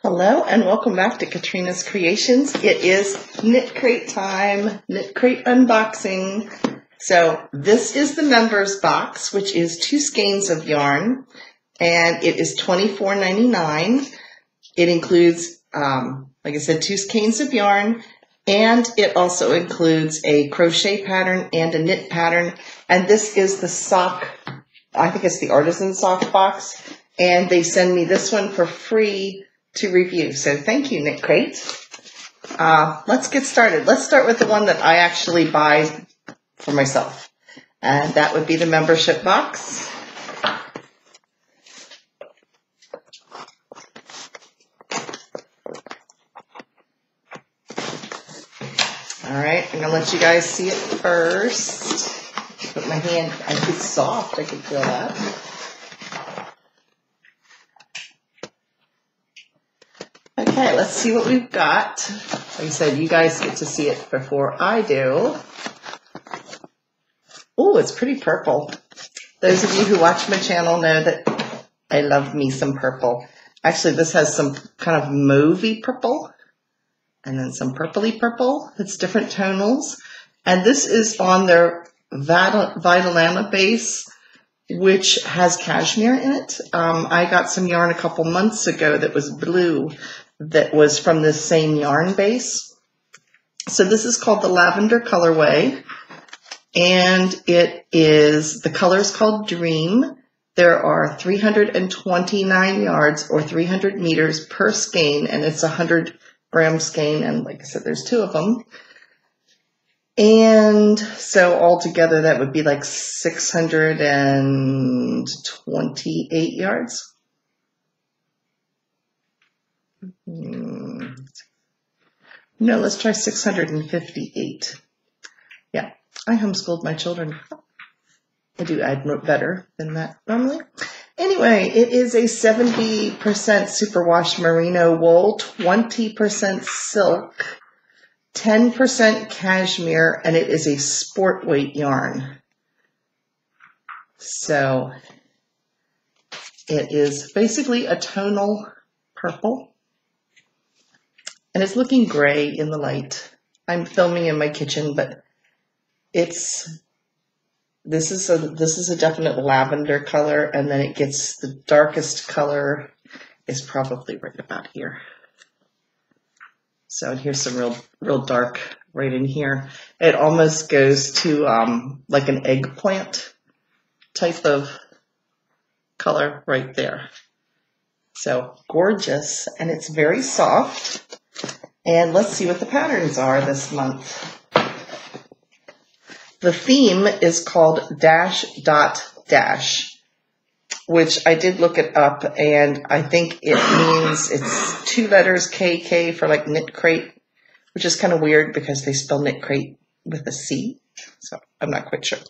Hello and welcome back to Katrina's Creations. It is Knit Crate time, Knit Crate unboxing. So this is the members box, which is 2 skeins of yarn, and it is $24.99. It includes, like I said, 2 skeins of yarn, and it also includes a crochet pattern and a knit pattern. And this is the sock, I think it's the artisan sock box, and they send me this one for free to review. So thank you, Knit Crate. Let's get started. Let's start with the one that I actually buy for myself, and that would be the membership box. All right, I'm gonna let you guys see it first. Put my hand, it's soft, I can feel that. Okay, let's see what we've got. Like I said, you guys get to see it before I do. Oh, it's pretty purple. Those of you who watch my channel know that I love me some purple. Actually, this has some kind of mauvey purple and then some purpley purple. It's different tonals. And this is on their Vitalama base, which has cashmere in it. I got some yarn a couple months ago that was blue, that was from this same yarn base. So this is called the Lavender colorway, and it is, the color is called Dream. There are 329 yards or 300 meters per skein, and it's a 100-gram skein, and like I said, there's 2 of them. And so altogether that would be like 628 yards. No, let's try 658. Yeah, I homeschooled my children. I do add better than that normally. Anyway, it is a 70% superwash merino wool, 20% silk, 10% cashmere, and it is a sport weight yarn. So it is basically a tonal purple. And it's looking gray in the light. I'm filming in my kitchen, but this is a definite lavender color, and then it gets the darkest color is probably right about here. So here's some real dark right in here. It almost goes to like an eggplant type of color right there. So gorgeous, and it's very soft. And let's see what the patterns are this month. The theme is called dash dot dash, which I did look it up, and I think it means it's 2 letters KK for like Knit Crate, which is kind of weird because they spell Knit Crate with a C, so I'm not quite sure.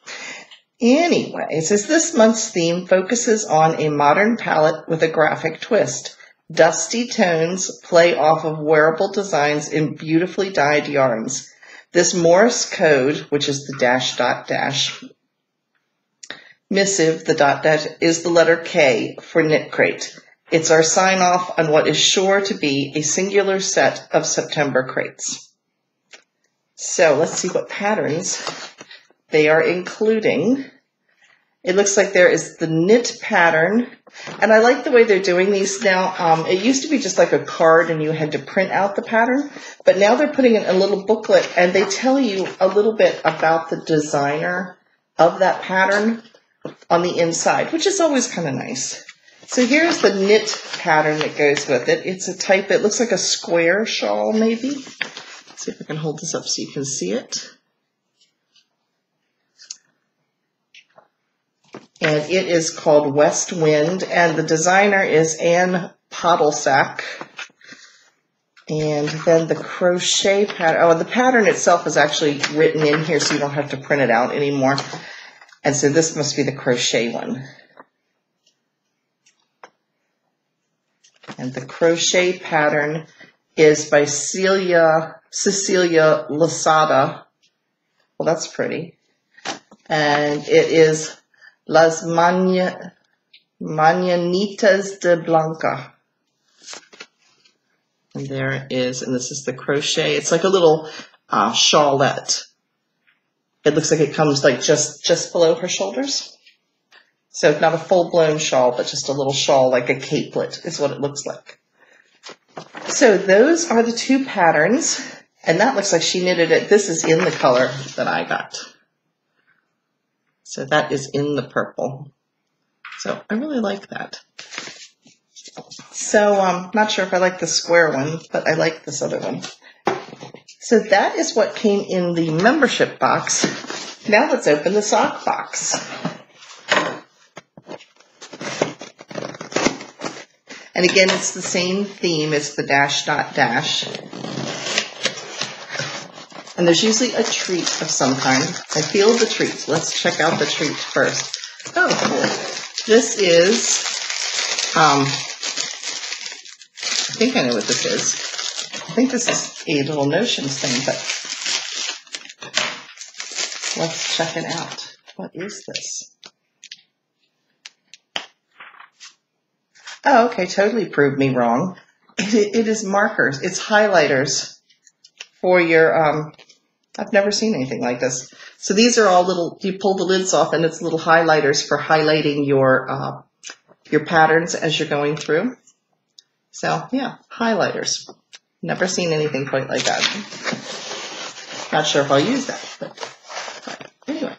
Anyway, it says this month's theme focuses on a modern palette with a graphic twist. Dusty tones play off of wearable designs in beautifully dyed yarns. This Morse code, which is the dash dot dash missive, the dot dash, is the letter K for Knit Crate. It's our sign off on what is sure to be a singular set of September crates. So let's see what patterns they are including. It looks like there is the knit pattern, and I like the way they're doing these now. It used to be just like a card and you had to print out the pattern, but now they're putting in a little booklet and they tell you a little bit about the designer of that pattern on the inside, which is always kind of nice. So here's the knit pattern that goes with it. It's a type, it looks like a square shawl maybe. Let's see if I can hold this up so you can see it. And it is called West Wind, and the designer is Anne Pottlesack. And then the crochet pattern, oh, the pattern itself is actually written in here so you don't have to print it out anymore. And so this must be the crochet one. And the crochet pattern is by Cecilia Lasada. Well, that's pretty. And it is Las Mañanitas de Blanca. And there it is. And this is the crochet. It's like a little shawlette. It looks like it comes like just below her shoulders. So not a full-blown shawl, but just a little shawl, like a capelet is what it looks like. So those are the two patterns. And that looks like she knitted it. This is in the color that I got. So that is in the purple. So I really like that. So I'm not sure if I like the square one, but I like this other one. So that is what came in the membership box. Now let's open the sock box. And again, it's the same theme. It's the dash dot dash. And there's usually a treat of some kind. I feel the treat. Let's check out the treat first. Oh, cool. This is, I think I know what this is. I think this is a little notions thing, but let's check it out. What is this? Oh, okay, totally proved me wrong. It is markers. It's highlighters for your, I've never seen anything like this. So these are all little, you pull the lids off and it's little highlighters for highlighting your patterns as you're going through. So yeah, highlighters. Never seen anything quite like that. Not sure if I'll use that, but anyway.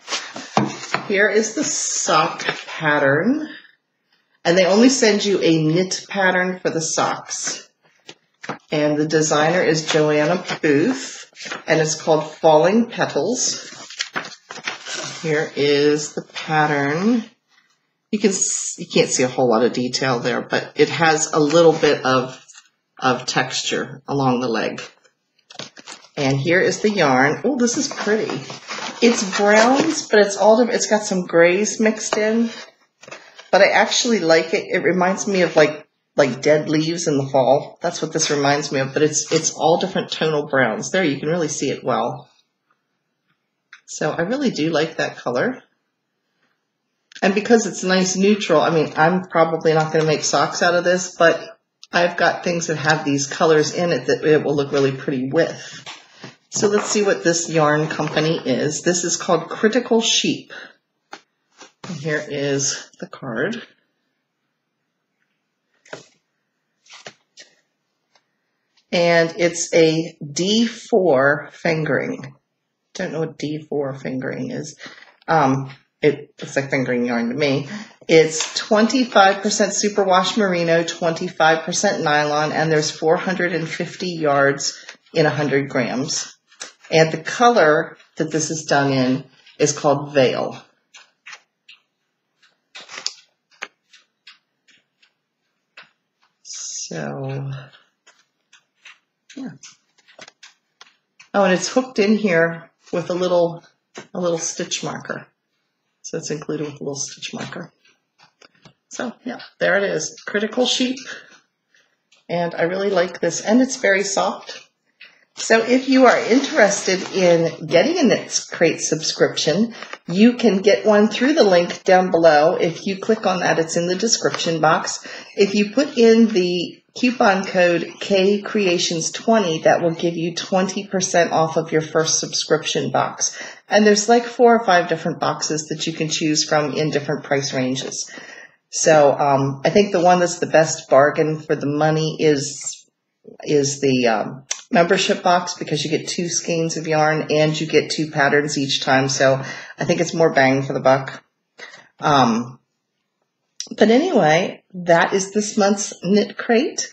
Here is the sock pattern. And they only send you a knit pattern for the socks. And the designer is Joanna Booth, and it's called Falling Petals. Here is the pattern. You can't see a whole lot of detail there, but it has a little bit of texture along the leg. And here is the yarn. Oh, this is pretty. It's browns, but it's all different. It's got some grays mixed in. But I actually like it. It reminds me of like dead leaves in the fall. That's what this reminds me of. But it's all different tonal browns. There, you can really see it well. So I really do like that color. And because it's nice neutral, I mean, I'm probably not going to make socks out of this, but I've got things that have these colors in it that it will look really pretty with. So let's see what this yarn company is. This is called Critical Sheep. And here is the card. And it's a D4 fingering. Don't know what D4 fingering is. It looks like fingering yarn to me. It's 25% superwash merino, 25% nylon, and there's 450 yards in 100 grams. And the color that this is done in is called Veil. So, yeah. Oh, and it's hooked in here with a little stitch marker. So it's included with a little stitch marker. So, yeah, there it is. Critical Sheep. And I really like this. And it's very soft. So if you are interested in getting a Knit Crate subscription, you can get one through the link down below. If you click on that, it's in the description box. If you put in the coupon code KCreations20, that will give you 20% off of your first subscription box. And there's like 4 or 5 different boxes that you can choose from in different price ranges. So I think the one that's the best bargain for the money is the membership box, because you get 2 skeins of yarn and you get 2 patterns each time. So I think it's more bang for the buck. But anyway, that is this month's Knit Crate.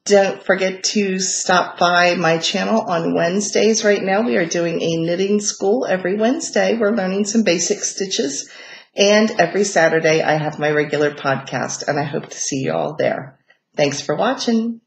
Don't forget to stop by my channel on Wednesdays. Right now we are doing a knitting school every Wednesday. We're learning some basic stitches. And every Saturday I have my regular podcast, and I hope to see you all there. Thanks for watching.